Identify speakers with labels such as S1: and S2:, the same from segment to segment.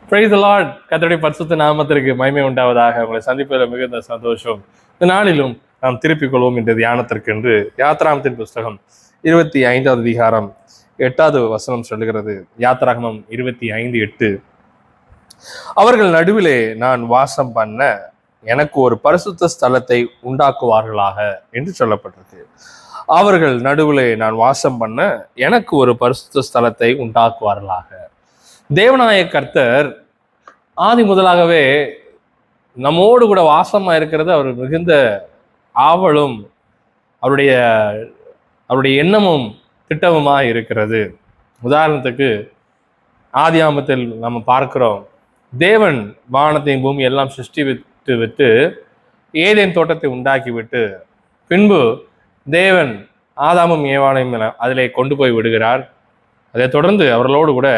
S1: Praise the Lord. கர்த்தருடைய பரிசுத்த நாமத்திற்கு மகிமை உண்டாவதாக. உங்களை சந்திப்பதில் மிகுந்த சந்தோஷம். இந்த நாளிலும் நாம் திருப்பிக் கொள்வோம் இந்த தியானத்திற்கு என்று யாத்ராகமத்தின் புஸ்தகம் 25வது அதிகாரம் 8வது வசனம் சொல்லுகிறது. யாத்ராகமம் 25:8. அவர்கள் நடுவிலே நான் வாசம் பண்ண எனக்கு ஒரு பரிசுத்த ஸ்தலத்தை உண்டாக்குவார்களாக என்று சொல்லப்பட்டிருக்கு. அவர்கள் நடுவிலே நான் வாசம் பண்ண எனக்கு ஒரு பரிசுத்த ஸ்தலத்தை உண்டாக்குவார்களாக. தேவனாய கர்த்தர் ஆதி முதலாகவே நம்மோடு கூட வாசமா இருக்கிறது அவர் மிகுந்த ஆவலும் அவருடைய எண்ணமும் திட்டமுமா இருக்கிறது. உதாரணத்துக்கு ஆதியாமத்தில் நம்ம பார்க்கிறோம், தேவன் வானத்தையும் பூமி எல்லாம் சிருஷ்டி விட்டு ஏதேன் தோட்டத்தை உண்டாக்கி விட்டு பின்பு தேவன் ஆதாமும் ஏவாளையும் அதிலே கொண்டு போய் விடுகிறார். அதை தொடர்ந்து அவர்களோடு கூட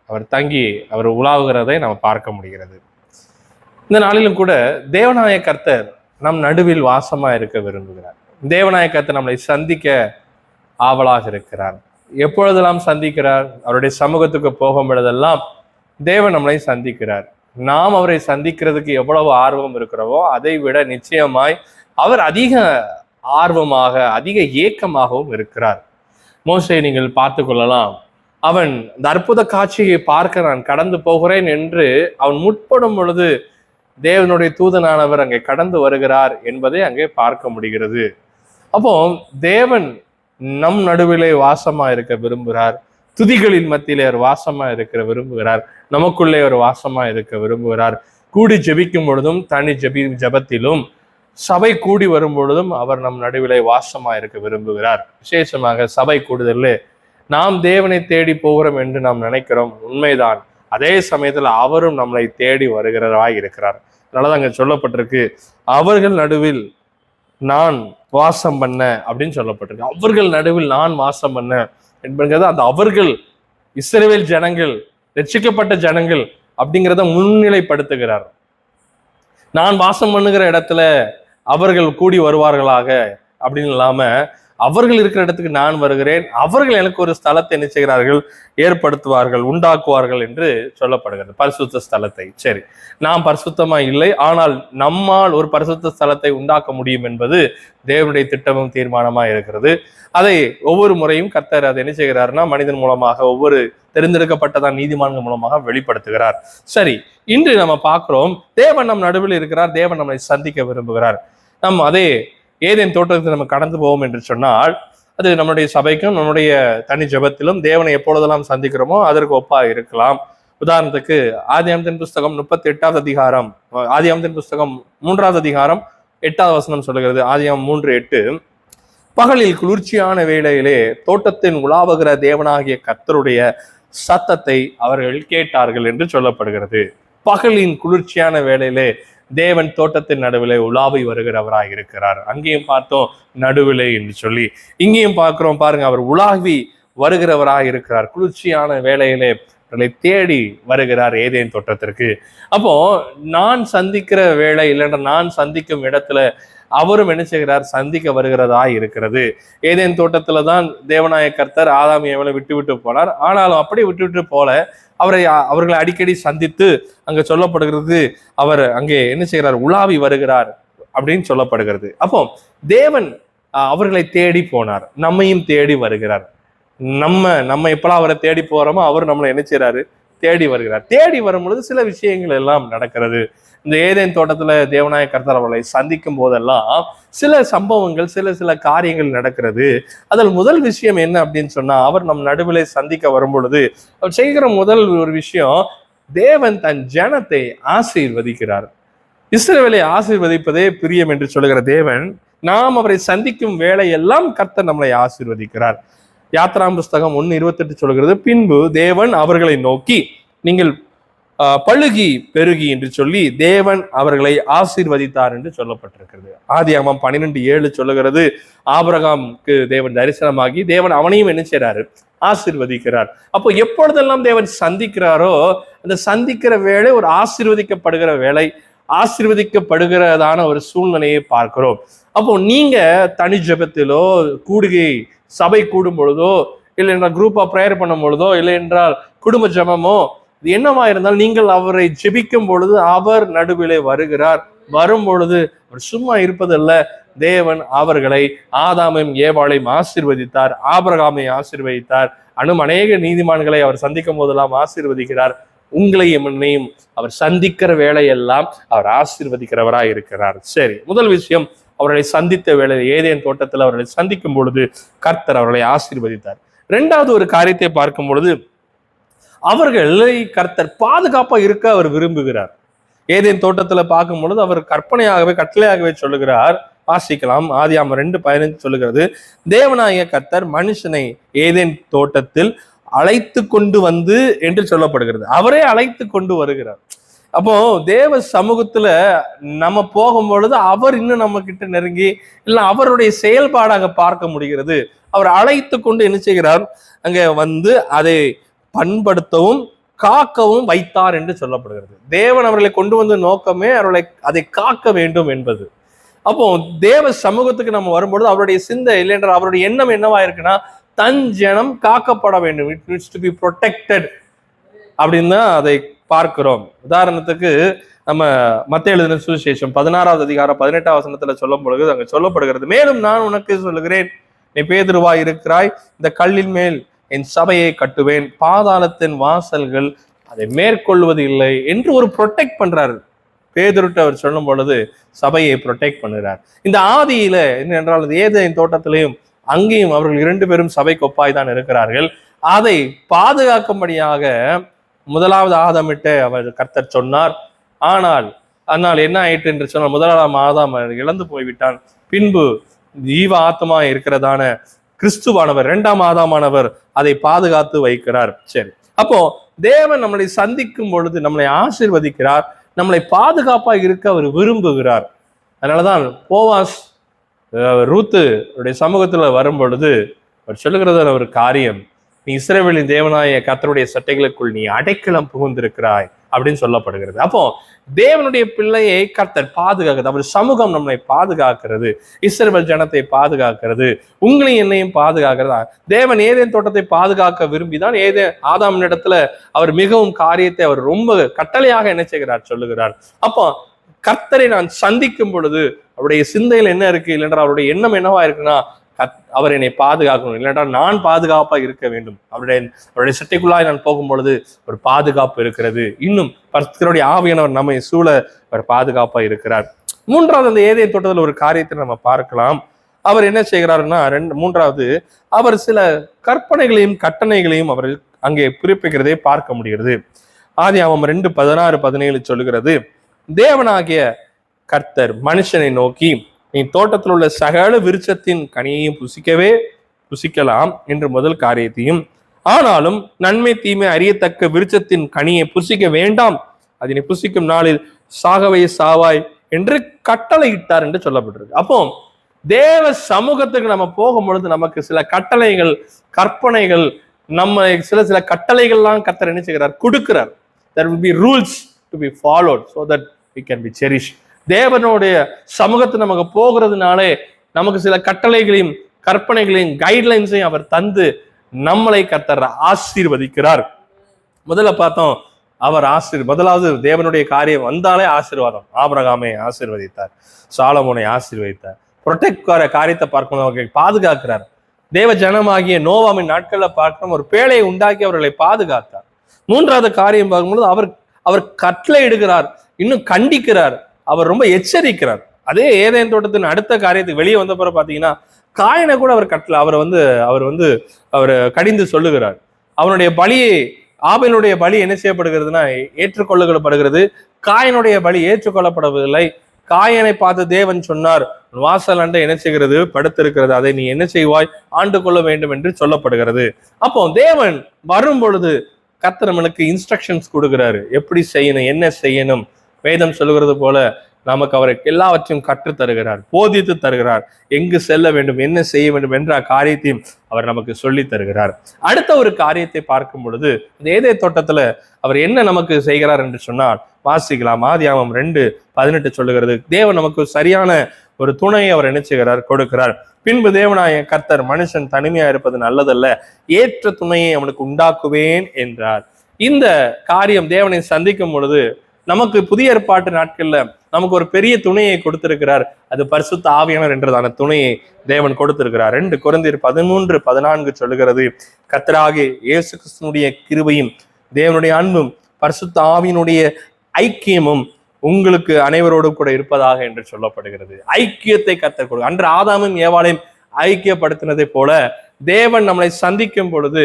S1: அவர் தங்கி அவர் உலாவுகிறதை நம்ம பார்க்க முடிகிறது. இந்த நாளிலும் கூட தேவனாய கர்த்தர் நம் நடுவில் வாசமா இருக்க விரும்புகிறார். தேவனாய கர்த்தர் நம்மளை சந்திக்க ஆவலாக இருக்கிறார். எப்பொழுதெல்லாம் சந்திக்கிறார்? அவருடைய சமூகத்துக்கு போகும் பொழுதெல்லாம் தேவன் நம்மளை சந்திக்கிறார். நாம் அவரை சந்திக்கிறதுக்கு எவ்வளவு ஆர்வம் இருக்கிறவோ அதை விட நிச்சயமாய் அவர் அதிக ஆர்வமாக அதிக ஏக்கமாகவும் இருக்கிறார். மோசே நீங்கள் பார்த்து கொள்ளலாம். அவன் இந்த அற்புத காட்சியை பார்க்க நான் கடந்து போகிறேன் என்று அவன் முற்படும் பொழுது தேவனுடைய தூதனானவர் அங்கே கடந்து வருகிறார் என்பதை அங்கே பார்க்க முடிகிறது. அப்போ தேவன் நம் நடுவிலே வாசமா இருக்க விரும்புகிறார். துதிகளின் மத்தியிலே அவர் வாசமா இருக்க விரும்புகிறார். நமக்குள்ளே ஒரு வாசமா இருக்க விரும்புகிறார். கூடி ஜெபிக்கும் பொழுதும் தனி ஜெபத்திலும் சபை கூடி வரும் பொழுதும் அவர் நம் நடுவிலே வாசமா இருக்க விரும்புகிறார். விசேஷமாக சபை கூடுதலே நாம் தேவனை தேடி போகிறோம் என்று நாம் நினைக்கிறோம், உண்மைதான். அதே சமயத்துல அவரும் நம்மளை தேடி வருகிறவராய் இருக்கிறார். அதனாலதான் அங்க சொல்லப்பட்டிருக்கு, அவர்கள் நடுவில் நான் வாசம் பண்ண அப்படின்னு சொல்லப்பட்டிருக்கு. அவர்கள் நடுவில் நான் வாசம் பண்ண என்பது அந்த அவர்கள் இஸ்ரவேல் ஜனங்கள், ரட்சிக்கப்பட்ட ஜனங்கள் அப்படிங்கிறத முன்னிலைப்படுத்துகிறார். நான் வாசம் பண்ணுகிற இடத்துல அவர்கள் கூடி வருவார்களாக அப்படின்னு இல்லாம அவர்கள் இருக்கிற இடத்துக்கு நான் வருகிறேன், அவர்கள் எனக்கு ஒரு ஸ்தலத்தை என்ன செய்கிறார்கள், ஏற்படுத்துவார்கள், உண்டாக்குவார்கள் என்று சொல்லப்படுகிறது. பரிசுத்த ஸ்தலத்தை. சரி, நாம் பரிசுத்தமா இல்லை, ஆனால் நம்மால் ஒரு பரிசுத்த ஸ்தலத்தை உண்டாக்க முடியும் என்பது தேவனுடைய திட்டமும் தீர்மானமா இருக்கிறது. அதை ஒவ்வொரு முறையும் கர்த்தர் அதை என்ன செய்கிறார்னா மனிதன் மூலமாக, ஒவ்வொரு தெரிந்தெடுக்கப்பட்டதான் நீதிமான்கள் மூலமாக வெளிப்படுத்துகிறார். சரி, இன்று நம்ம பார்க்கிறோம், தேவன் நம் நடுவில் இருக்கிறார், தேவன் நம்மை சந்திக்க விரும்புகிறார். அதே ஏதேன் தோட்டத்தை நம்ம கடந்து போவோம் என்று சொன்னால் அது நம்முடைய சபைக்கும் நம்முடைய தனி ஜெபத்திலும் தேவனை எப்பொழுதெல்லாம் சந்திக்கிறோமோ அதற்கு ஒப்பா இருக்கலாம். உதாரணத்துக்கு ஆதியாகமத்தின் புஸ்தகம் 38வது அதிகாரம், ஆதியாகமத்தின் புஸ்தகம் 3வது அதிகாரம் 8வது வசனம் சொல்லுகிறது. ஆதியாகமம் 3:8, பகலில் குளிர்ச்சியான வேளையிலே தோட்டத்தின் உலாவுகிற தேவனாகிய கர்த்தருடைய சத்தத்தை அவர்கள் கேட்டார்கள் என்று சொல்லப்படுகிறது. பகலின் குளிர்ச்சியான வேளையிலே தேவன் தோட்டத்தின் நடுவிலே உலாவி வருகிறவராய் இருக்கிறார். அங்கேயும் பார்த்தோம் நடுவிலே என்று சொல்லி, இங்கேயும் பார்க்கிறோம் பாருங்க, அவர் உலாவி வருகிறவராய் இருக்கிறார். குளிர்ச்சியான வேளையிலே அவர்களை தேடி வருகிறார் ஏதேன் தோட்டத்திற்கு. அப்போ நான் சந்திக்கிற வேலை இல்லைன்ற நான் சந்திக்கும் இடத்துல அவரும் என்ன செய்கிறார், சந்திக்க வருகிறதா இருக்கிறது. ஏதேன் தோட்டத்துல தான் தேவனாய கர்த்தர் ஆதாம் ஏவாளை விட்டு போனார். ஆனாலும் அப்படி விட்டு போல அவர்களை அடிக்கடி சந்தித்து அங்க சொல்லப்படுகிறது, அவர் அங்கே என்ன செய்கிறார், உலாவி வருகிறார் அப்படின்னு சொல்லப்படுகிறது. அப்போ தேவன் அவர்களை தேடி போனார், நம்மையும் தேடி வருகிறார். நம்ம எப்பெல்லாம் அவரை தேடி போறோமோ அவர் நம்மளை என்ன செய்யறாரு, தேடி வருகிறார். தேடி வரும் பொழுது சில விஷயங்கள் எல்லாம் நடக்கிறது. இந்த ஏதேன் தோட்டத்துல தேவனாய கர்த்தர் அவர்களை சந்திக்கும் போதெல்லாம் சில சம்பவங்கள், சில காரியங்கள் நடக்கிறது. அதில் முதல் விஷயம் என்ன அப்படின்னு சொன்னா, அவர் நம் நடுவிலே சந்திக்க வரும் பொழுது அவர் செய்கிற முதல் ஒரு விஷயம், தேவன் தன் ஜனத்தை ஆசீர்வதிக்கிறார். இஸ்ரவேலை ஆசீர்வதிப்பதே பிரியம் என்று சொல்லுகிற தேவன் நாம் அவரை சந்திக்கும் வேளையெல்லாம் கர்த்தர் நம்மளை ஆசீர்வதிக்கிறார். யாத்ராகமம் புஸ்தகம் 1:28 சொல்கிறது, பின்பு தேவன் அவர்களை நோக்கி நீங்கள் பழுகி பெருகி என்று சொல்லி தேவன் அவர்களை ஆசீர்வதித்தார் என்று சொல்லப்பட்டிருக்கிறது. ஆதியாகமம் 12:7 சொல்லுகிறது, ஆபிரகாமுக்கு தேவன் தரிசனமாகி தேவன் அவனையும் என்ன செய்றாரு, ஆசீர்வதிக்கிறார். அப்போ எப்பொழுதெல்லாம் தேவன் சந்திக்கிறாரோ அந்த சந்திக்கிற வேலை ஒரு ஆசீர்வதிக்கப்படுகிற வேலை, ஆசீர்வதிக்கப்படுகிறதான ஒரு சூழ்நிலையை பார்க்கிறோம். அப்போ நீங்க தனி ஜெபத்திலோ, கூடுகை சபை கூடும் பொழுதோ, இல்லை என்றால் குரூப்பா ப்ரேயர் பண்ணும் பொழுதோ, இல்லை என்றால் குடும்ப ஜெபமோ, இது என்னவா இருந்தால் நீங்கள் அவரை ஜெபிக்கும் பொழுது அவர் நடுவிலே வருகிறார். வரும் பொழுது அவர் சும்மா இருப்பதல்ல, தேவன் அவர்களை ஆதாமையும் ஏவாளையும் ஆசீர்வதித்தார், ஆபிரகாமை ஆசீர்வதித்தார், அநேக நீதிமான்களை அவர் சந்திக்கும் போதெல்லாம் ஆசீர்வதிக்கிறார். உங்களையும் என்னையும் அவர் சந்திக்கிற வேலையெல்லாம் அவர் ஆசீர்வதிக்கிறவராய் இருக்கிறார். சரி, முதல் விஷயம், அவர்களை சந்தித்த வேலை, ஏதேன் தோட்டத்தில் அவர்களை சந்திக்கும் பொழுது கர்த்தர் அவர்களை ஆசீர்வதித்தார். இரண்டாவது ஒரு காரியத்தை பார்க்கும் பொழுது அவர்களை கர்த்தர் பாதுகாப்பா இருக்க அவர் விரும்புகிறார். ஏதேன் தோட்டத்துல பார்க்கும் பொழுது அவர் கற்பனையாகவே கட்டளையாகவே சொல்லுகிறார். வாசிக்கலாம், ஆதியாகமம் 2:15 சொல்லுகிறது, தேவனாகிய கர்த்தர் மனுஷனை ஏதேன் தோட்டத்தில் அழைத்து கொண்டு வந்து என்று சொல்லப்படுகிறது. அவரே அழைத்து கொண்டு வருகிறார். அப்போ தேவ சமூகத்துல நம்ம போகும் பொழுது அவர் இன்னும் நம்ம கிட்ட நெருங்கி இல்ல அவருடைய செயல்பாடாக பார்க்க முடிகிறது. அவர் அழைத்து கொண்டு என்ன செய்கிறார், அங்க வந்து அதை பண்படுத்தவும் காக்கவும் வைத்தார் என்று சொல்லப்படுகிறது. தேவன் அவர்களை கொண்டு வந்த நோக்கமே அவர்களை அதை காக்க வேண்டும் என்பது. அப்போ தேவ சமூகத்துக்கு நம்ம வரும்பொழுது அவருடைய சிந்தை இல்லை என்ற அவருடைய எண்ணம் என்னவா இருக்குன்னா, தன் ஜனம் காக்கப்பட வேண்டும், it needs to be protected அப்படின்னு தான் அதை பார்க்கிறோம். உதாரணத்துக்கு நம்ம மத்தேயு எழுதின சுவிசேஷம் 16வது அதிகாரம் 18ஆம் வசனத்துல சொல்லும் பொழுது அங்க சொல்லப்படுகிறது, மேலும் நான் உனக்கு சொல்லுகிறேன், நீ பேதுருவாய் இருக்கிறாய், இந்த கல்லின் மேல் என் சபையை கட்டுவேன், பாதாளத்தின் வாசல்கள் அதை மேற்கொள்வது இல்லை என்று ஒரு ப்ரொடெக்ட் பண்றாரு. பேதுருட்டு அவர் சொல்லும் பொழுது சபையை ப்ரொடெக்ட் பண்ணுகிறார். இந்த ஆதியில என்னென்றால் ஏதேன் தோட்டத்திலையும் அங்கேயும் அவர்கள் 2 பேரும் சபைக்கு ஒப்பாய் தான் இருக்கிறார்கள். அதை பாதுகாக்கும்படியாக முதலாவது ஆதாமிட்ட அவர் கர்த்தர் சொன்னார். ஆனால் என்ன ஆயிற்று என்று சொன்னால், முதலாம் ஆதாம் இழந்து போய்விட்டான். பின்பு ஜீவ ஆத்மா இருக்கிறதான கிறிஸ்துவானவர் 2ஆம் ஆதாமானவர் அதை பாதுகாத்து வைக்கிறார். சரி, அப்போ தேவன் நம்மளை சந்திக்கும் பொழுது நம்மளை ஆசீர்வதிக்கிறார், நம்மளை பாதுகாப்பா இருக்க அவர் விரும்புகிறார். அதனாலதான் போவாஸ் ரூத்து சமூகத்துல வரும் பொழுது அவர் சொல்லுகிறது ஒரு காரியம், நீ இஸ்ரவேலின் தேவனாய கர்த்தருடைய சட்டைகளுக்குள் நீ அடைக்கலம் புகுந்திருக்கிறாய் அப்படின்னு சொல்லப்படுகிறது. அப்போ தேவனுடைய பிள்ளையை கர்த்தர் பாதுகாக்கிறது, அவர் சமூகம் நம்மளை பாதுகாக்கிறது, இஸ்ரவேல் ஜனத்தை பாதுகாக்கிறது, உங்களையும் என்னையும் பாதுகாக்கிறதா. தேவன் ஏதேன் தோட்டத்தை பாதுகாக்க விரும்பிதான் ஆதாமின் இடத்துல அவர் மிகவும் காரியத்தை அவர் ரொம்ப கட்டளையாக என்ன செய்கிறார் சொல்லுகிறார். அப்போ கர்த்தரை நான் சந்திக்கும் பொழுது அவருடைய சிந்தையில் என்ன இருக்கு, இல்லைன்றா அவருடைய எண்ணம் என்னவா இருக்குன்னா, அவர் என்னை பாதுகாக்கணும், இல்லைன்னா நான் பாதுகாப்பா இருக்க வேண்டும், அவருடைய சட்டைக்குள்ளாய் நான் போகும் பொழுது ஒரு பாதுகாப்பு இருக்கிறது. இன்னும் கர்த்தருடைய ஆவியானவர் நம்மை சூழ அவர் பாதுகாப்பா இருக்கிறார். மூன்றாவது, அந்த ஏதேன் தோட்டத்தில் ஒரு காரியத்தை நம்ம பார்க்கலாம். அவர் என்ன செய்கிறாருன்னா, மூன்றாவது அவர் சில கற்பனைகளையும் கட்டளைகளையும் அவர் அங்கே குறிப்பிக்கிறதே பார்க்க முடிகிறது. ஆதியாகமம் 2:16-17 சொல்லுகிறது, தேவனாகிய கர்த்தர் மனுஷனை நோக்கி, நீ தோட்டத்தில் உள்ள சகல விருட்சத்தின் கனியையும் புசிக்கலாம் என்று முதல் காரியத்தையும், ஆனாலும் நன்மை தீமை அறியத்தக்க விருட்சத்தின் கனியை புசிக்க வேண்டாம், அதனை புசிக்கும் நாளில் சாகவே சாவாய் என்று கட்டளை இட்டார் என்று சொல்லப்பட்டிருக்கு. அப்போ தேவ சமூகத்துக்கு நம்ம போகும் பொழுது நமக்கு சில கட்டளைகள் கற்பனைகள் நம்ம சில கட்டளைகள்லாம் கர்த்தர் என்ன செய்கிறார், கொடுக்கிறார். There will be rules to be followed so that we can be cherished. தேவனுடைய சமூகத்தை நமக்கு போகிறதுனாலே நமக்கு சில கட்டளைகளையும் கற்பனைகளையும் கைட்லைன்ஸையும் அவர் தந்து நம்மளை கர்த்தர் ஆசீர்வதிக்கிறார். முதல்ல பார்த்தோம், அவர் முதலாவது தேவனுடைய காரியம் வந்தாலே ஆசீர்வாதம். ஆபிரகாமை ஆசீர்வதித்தார், சாலமோனை ஆசீர்வதித்தார். ப்ரொடெக்ட் காரியத்தை பார்க்கணும், அவர்களை பாதுகாக்கிறார். தேவ ஜனமாகிய நோவாமின் நாட்கள்ல பார்க்கணும், ஒரு பேழையை உண்டாக்கி அவர்களை பாதுகாத்தார். மூன்றாவது காரியம் பார்க்கும்போது அவர் கட்டளை இடுகிறார், இன்னும் கண்டிக்கிறார், அவர் ரொம்ப எச்சரிக்கிறார். அதே ஏதேன் தோட்டத்தின் அடுத்த காரியத்துக்கு வெளியே வந்த பிறகு பாத்தீங்கன்னா, காயனை கூட அவர் கட்டளை அவர் கடிந்து சொல்லுகிறார். அவனுடைய பலியை, ஆபேலுடைய பலி என்ன செய்யப்படுகிறதுனா ஏற்றுக்கொள்ளப்படுகிறது, காயனுடைய பலி ஏற்றுக்கொள்ளப்படவில்லை. காயனை பார்த்து தேவன் சொன்னார், வாசல் அண்டை என்ன செய்கிறது, படுத்திருக்கிறது, அதை நீ என்ன செய்வாய், ஆண்டு கொள்ள வேண்டும் என்று சொல்லப்படுகிறது. அப்போ தேவன் வரும் பொழுது கர்த்தர் நம்மளுக்கு இன்ஸ்ட்ரக்ஷன்ஸ் கொடுக்கிறாரு, எப்படி செய்யணும், என்ன செய்யணும். வேதம் சொல்லுகிறது போல நமக்கு அவருக்கு எல்லாவற்றையும் கற்று தருகிறார், போதித்து தருகிறார், எங்கு செல்ல வேண்டும், என்ன செய்ய வேண்டும் என்ற காரியத்தையும் அவர் நமக்கு சொல்லி தருகிறார். அடுத்த ஒரு காரியத்தை பார்க்கும் பொழுது ஏதேன் தோட்டத்துல அவர் என்ன நமக்கு செய்கிறார் என்று சொன்னால், வாசிக்கலாம். ஆதியாகமம் 2:18 சொல்லுகிறது, தேவன் நமக்கு சரியான ஒரு துணையை அவர் என்ன செய்கிறார், கொடுக்கிறார். பின்பு தேவனாய கர்த்தர் மனுஷன் தனிமையா இருப்பது நல்லதல்ல, ஏற்ற துணையை அவனுக்கு உண்டாக்குவேன் என்றார். இந்த காரியம் தேவனை சந்திக்கும் பொழுது நமக்கு புதிய ஏற்பாட்டு நாட்கள்ல நமக்கு ஒரு பெரிய துணையை கொடுத்திருக்கிறார். அது பரிசுத்த ஆவியானவர் என்றதான துணையை தேவன் கொடுத்திருக்கிறார். 2 கொரிந்தியர் 13:14 சொல்லுகிறது, கர்த்தராகிய இயேசு கிறிஸ்துவினுடைய கிருபையும் தேவனுடைய அன்பும் பரிசுத்த ஆவியினுடைய ஐக்கியமும் உங்களுக்கு அனைவரோடு கூட இருப்பதாக என்று சொல்லப்படுகிறது. ஐக்கியத்தை கர்த்தர் கொடுக்க, அன்று ஆதாமும் ஏவாளையும் ஐக்கியப்படுத்தினதை போல தேவன் நம்மளை சந்திக்கும் பொழுது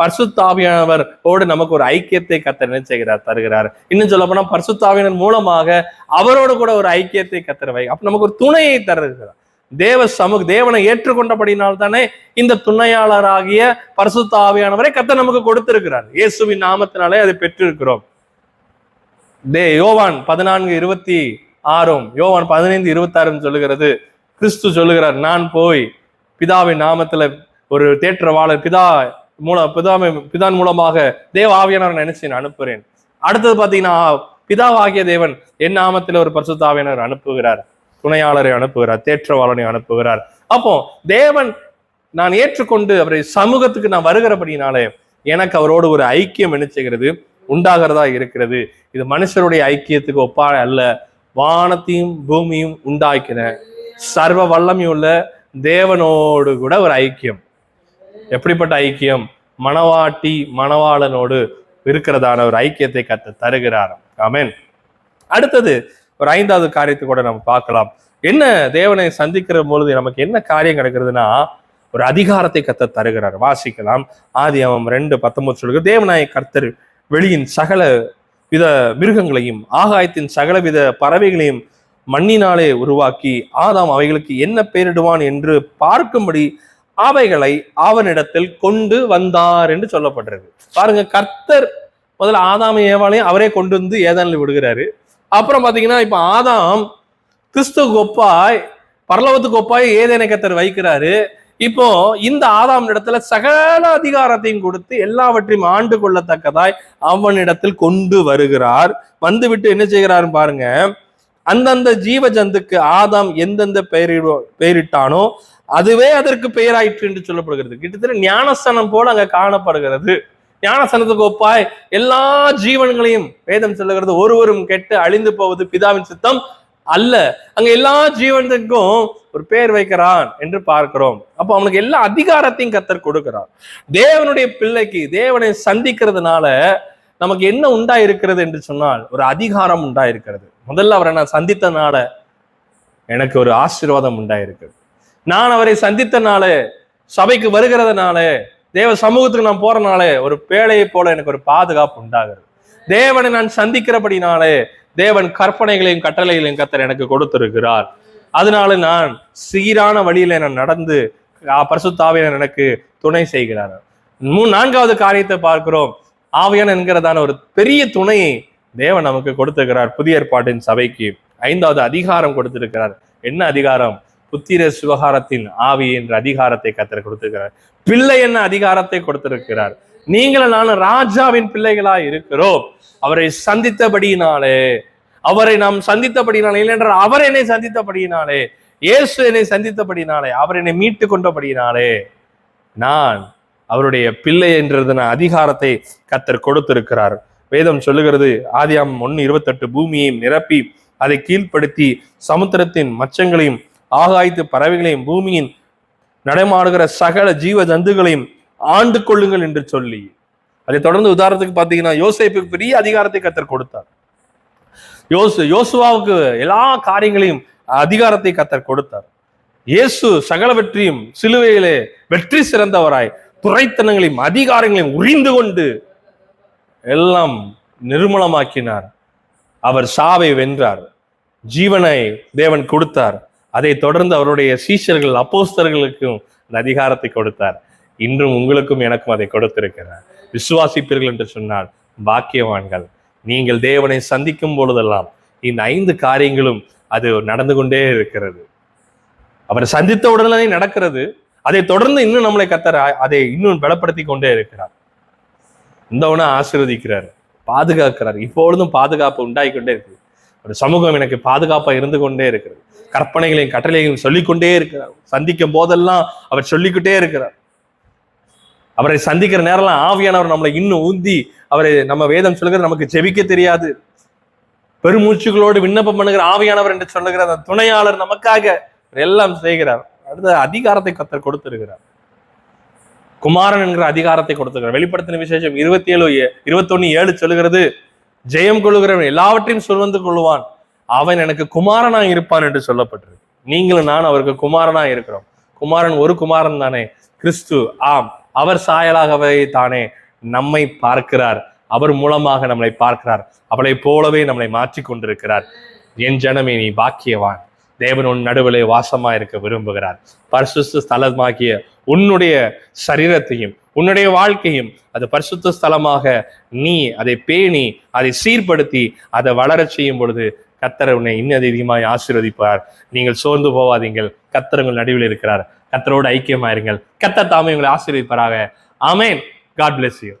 S1: பரிசுத்த ஆவியானவரோடு நமக்கு ஒரு ஐக்கியத்தை கர்த்தர் என்ன செய்கிறார், தருகிறார். இன்னும் சொல்ல போனா பரிசுத்த ஆவியானவர் மூலமாக அவரோடு கூட ஒரு ஐக்கியத்தை கர்த்தர் அப்ப நமக்கு ஒரு துணையை தருகிறார். தேவனை ஏற்றுக்கொண்டபடினால் தானே இந்த துணையாளராகிய பரிசுத்த ஆவியானவரை கர்த்தர் நமக்கு கொடுத்திருக்கிறார். இயேசுவின் நாமத்தினாலே அதை பெற்றிருக்கிறோம். யோவான் 14:26 யோவான் 15:26 சொல்லுகிறது, கிறிஸ்து சொல்லுகிறார், நான் போய் பிதாவின் நாமத்துல ஒரு தேற்றவாளர் பிதான் மூலமாக தேவ ஆவியானவர் நினைச்சு நான் அனுப்புறேன். அடுத்தது பாத்தீங்கன்னா பிதாவாகிய தேவன் என் நாமத்துல ஒரு பரிசுத்த ஆவியானவர் அனுப்புகிறார், துணையாளரை அனுப்புகிறார், தேற்றவாளனை அனுப்புகிறார். அப்போ தேவன் நான் ஏற்றுக்கொண்டு அவரை சமூகத்துக்கு நான் வருகிறபடினாலே எனக்கு அவரோடு ஒரு ஐக்கியம் என்ன செய்கிறது, உண்டாகிறதா இருக்கிறது. இது மனுஷருடைய ஐக்கியத்துக்கு ஒப்பான அல்ல, வானத்தையும் பூமியும் உண்டாக்கின சர்வ வல்லமையுள்ள தேவனோடு கூட ஒரு ஐக்கியம். எப்படிப்பட்ட ஐக்கியம்? மணவாட்டி மணவாளனோடு இருக்கிறதான ஒரு ஐக்கியத்தை கர்த்தர் தருகிறார். ஆமென். அடுத்தது ஒரு 5வது காரியத்தை கூட நம்ம பார்க்கலாம். என்ன தேவனை சந்திக்கிற பொழுது நமக்கு என்ன காரியம் கிடைக்கிறதுனா, ஒரு அதிகாரத்தை கர்த்தர் தருகிறார். வாசிக்கலாம். ஆதியாகமம் 2:19 சொல்லுகிறது, தேவனாய கர்த்தர் வெளியின் சகல வித மிருகங்களையும் ஆகாயத்தின் சகலவித பறவைகளையும் மண்ணினாலே உருவாக்கி ஆதாம் அவைகளுக்கு என்ன பெயரிடுவான் என்று பார்க்கும்படி அவைகளை அவனிடத்தில் கொண்டு வந்தார் என்று சொல்லப்படுறது. பாருங்க, கர்த்தர் முதல்ல ஆதாம் ஏவாளையும் அவரே கொண்டு வந்து ஏதானில் விடுகிறாரு. அப்புறம் பாத்தீங்கன்னா இப்ப ஆதாம் கிறிஸ்துவுக்கு ஒப்பாய் பரலோகத்துக்கு ஒப்பாய் ஏதேனை கர்த்தர் வைக்கிறாரு. இப்போ இந்த ஆதாம் இடத்துல சகல அதிகாரத்தையும் கொடுத்து எல்லாவற்றையும் ஆண்டு கொள்ளத்தக்கதாய் அவனிடத்தில் கொண்டு வருகிறார். வந்துவிட்டு என்ன செய்கிறாரு பாருங்க, அந்தந்த ஜீவ ஜந்துக்கு ஆதாம் எந்தெந்த பெயரிட்டானோ அதுவே அதற்கு பெயராயிற்று என்று சொல்லப்படுகிறது. கிட்டத்தட்ட ஞானஸ்தானம் போல அங்க காணப்படுகிறது. ஞானஸ்தானத்துக்கு ஒப்பாய் எல்லா ஜீவன்களையும் வேதம் சொல்லுகிறது, ஒருவரும் கெட்டு அழிந்து போவது பிதாவின் சித்தம் அல்ல. அங்க எல்லா ஜீவனுக்கும் ஒரு பெயர் வைக்கிறான் என்று பார்க்கிறோம். அப்போ அவனுக்கு எல்லா அதிகாரத்தையும் கர்த்தர் கொடுக்கிறார். தேவனுடைய பிள்ளைக்கு தேவனை சந்திக்கிறதுனால நமக்கு என்ன உண்டாயிருக்கிறது என்று சொன்னால் ஒரு அதிகாரம் உண்டாயிருக்கிறது. முதல்ல அவரை நான் சந்தித்தனால எனக்கு ஒரு ஆசீர்வாதம் உண்டாயிருக்கிறது. நான் அவரை சந்தித்தனால, சபைக்கு வருகிறதுனால, தேவ சமூகத்துக்கு நான் போறனால ஒரு பேழையை போல எனக்கு ஒரு பாதுகாப்பு உண்டாகிறது. தேவனை நான் சந்திக்கிறபடினாலே தேவன் கற்பனைகளையும் கட்டளைகளையும் கர்த்தர் எனக்கு கொடுத்திருக்கிறார். அதனால நான் சீரான வழியில நான் நடந்து பரிசுத்த ஆவியானவர் எனக்கு துணை செய்கிறார். 4வது காரியத்தை பார்க்கிறோம். ஆவியானவர் என்கிறதான ஒரு பெரிய துணையை தேவன் நமக்கு கொடுத்திருக்கிறார். புதிய ஏற்பாட்டின் சபைக்கு 5வது அதிகாரம் கொடுத்திருக்கிறார். என்ன அதிகாரம்? புத்திர சுவகாரத்தின் ஆவி என்ற அதிகாரத்தை கர்த்தர் கொடுத்திருக்கிறார். பிள்ளை என்ன அதிகாரத்தை கொடுத்திருக்கிறார். நீங்களும் நானும் ராஜாவின் பிள்ளைகளா இருக்கிறோம். அவரை சந்தித்தபடியினாலே, அவரை நாம் சந்தித்தபடினாலே, இல்லைன்றால் அவர் என்னை சந்தித்தபடியினாலே, இயேசு என்னை சந்தித்தபடினாலே, அவர் என்னை மீட்டு கொண்டபடியினாலே நான் அவருடைய பிள்ளை என்றது அதிகாரத்தை கர்த்தர் கொடுத்திருக்கிறார். வேதம் சொல்லுகிறது, ஆதியாகமம் 1:28 பூமியையும் நிரப்பி அதை கீழ்ப்படுத்தி சமுத்திரத்தின் மச்சங்களையும் ஆகாயத்து பறவைகளையும் பூமியின் நடமாடுகிற சகல ஜீவ ஜந்துகளையும் ஆண்டு கொள்ளுங்கள் என்று சொல்லி, அதை தொடர்ந்து உதாரணத்துக்கு பார்த்தீங்கன்னா யோசேப்புக்கு பெரிய அதிகாரத்தை கர்த்தர் கொடுத்தார். யோசுவாவுக்கு எல்லா காரியங்களையும் அதிகாரத்தை கர்த்தர் கொடுத்தார். இயேசு சகலவற்றையும் சிலுவையிலே வெற்றி சிறந்தவராய் துரைத்தனங்களையும் அதிகாரங்களையும் உரிந்து கொண்டு எல்லாம் நிர்மூலமாக்கினார். அவர் சாவை வென்றார், ஜீவனை தேவன் கொடுத்தார். அதை தொடர்ந்து அவருடைய சீஷர்கள் அப்போஸ்தலர்களுக்கும் அந்த அதிகாரத்தை கொடுத்தார். இன்றும் உங்களுக்கும் எனக்கும் அதை கொடுத்திருக்கிறார். விசுவாசிப்பீர்கள் என்று சொன்னால் பாக்கியவான்கள். நீங்கள் தேவனை சந்திக்கும் பொழுதெல்லாம் இந்த 5 காரியங்களும் அது நடந்து கொண்டே இருக்கிறது. அவரை சந்தித்த உடனே நடக்கிறது. அதை தொடர்ந்து இன்னும் நம்மளை கர்த்தர் அதை இன்னும் பலப்படுத்தி கொண்டே இருக்கிறார். இந்தவனை ஆசீர்வதிக்கிறார், பாதுகாக்கிறார். இப்பொழுதும் பாதுகாப்பு உண்டாகிக்கொண்டே இருக்கு. ஒரு சமூகம் எனக்கு பாதுகாப்பா இருந்து கொண்டே இருக்கிறது. கற்பனைகளையும் கட்டளைகளையும் சொல்லிக்கொண்டே இருக்கிறார். சந்திக்கும் போதெல்லாம் அவர் சொல்லிக்கிட்டே இருக்கிறார். அவரை சந்திக்கிற நேரம்லாம் ஆவியானவர் நம்மளை இன்னும் ஊந்தி, அவரை நம்ம வேதம் சொல்லுகிறது நமக்கு ஜெபிக்க தெரியாது, பெருமூச்சுகளோடு விண்ணப்பம் பண்ணுகிற ஆவியானவர் என்று சொல்லுகிற அந்த துணையாளர் நமக்காக எல்லாம் செய்கிறார். அடுத்த அதிகாரத்தை கர்த்தர் கொடுத்திருக்கிறார். குமாரன் என்கிற அதிகாரத்தை கொடுத்திருக்கிறார். வெளிப்படுத்தின விசேஷம் 21:7 சொல்லுகிறது, ஜெயம் கொள்ளுகிறவன் எல்லாவற்றையும் சுமந்து கொள்வான், அவன் எனக்கு குமாரனா இருப்பான் என்று சொல்லப்பட்டிருக்கு. நீங்களும் நான் அவருக்கு குமாரனா இருக்கிறோம். குமாரன் ஒரு குமாரன் தானே, கிறிஸ்து. ஆம், அவர் சாயலாகவே தானே நம்மை பார்க்கிறார், அவர் மூலமாக நம்மளை பார்க்கிறார், அவளை போலவே நம்மளை மாற்றி கொண்டிருக்கிறார். என் ஜனமே நீ பாக்கியவான், தேவன் உன் நடுவிலே வாசமா இருக்க விரும்புகிறார். பரிசுத்த ஸ்தலமாகிய உன்னுடைய சரீரத்தையும் உன்னுடைய வாழ்க்கையும் அது பரிசுத்த ஸ்தலமாக நீ அதை பேணி அதை சீர்படுத்தி அதை வளரச் செய்யும் பொழுது கர்த்தர் உன்னை இன்னும் அதிகமாய் ஆசீர்வதிப்பார். நீங்கள் சோர்ந்து போவாதீங்கள், கர்த்தர் உங்கள் நடுவில் இருக்கிறார். கர்த்தரோடு ஐக்கியமாயிருங்கள். கர்த்தர் தாமே உங்களை ஆசீர்வதிப்பாராக. ஆமென். God bless you.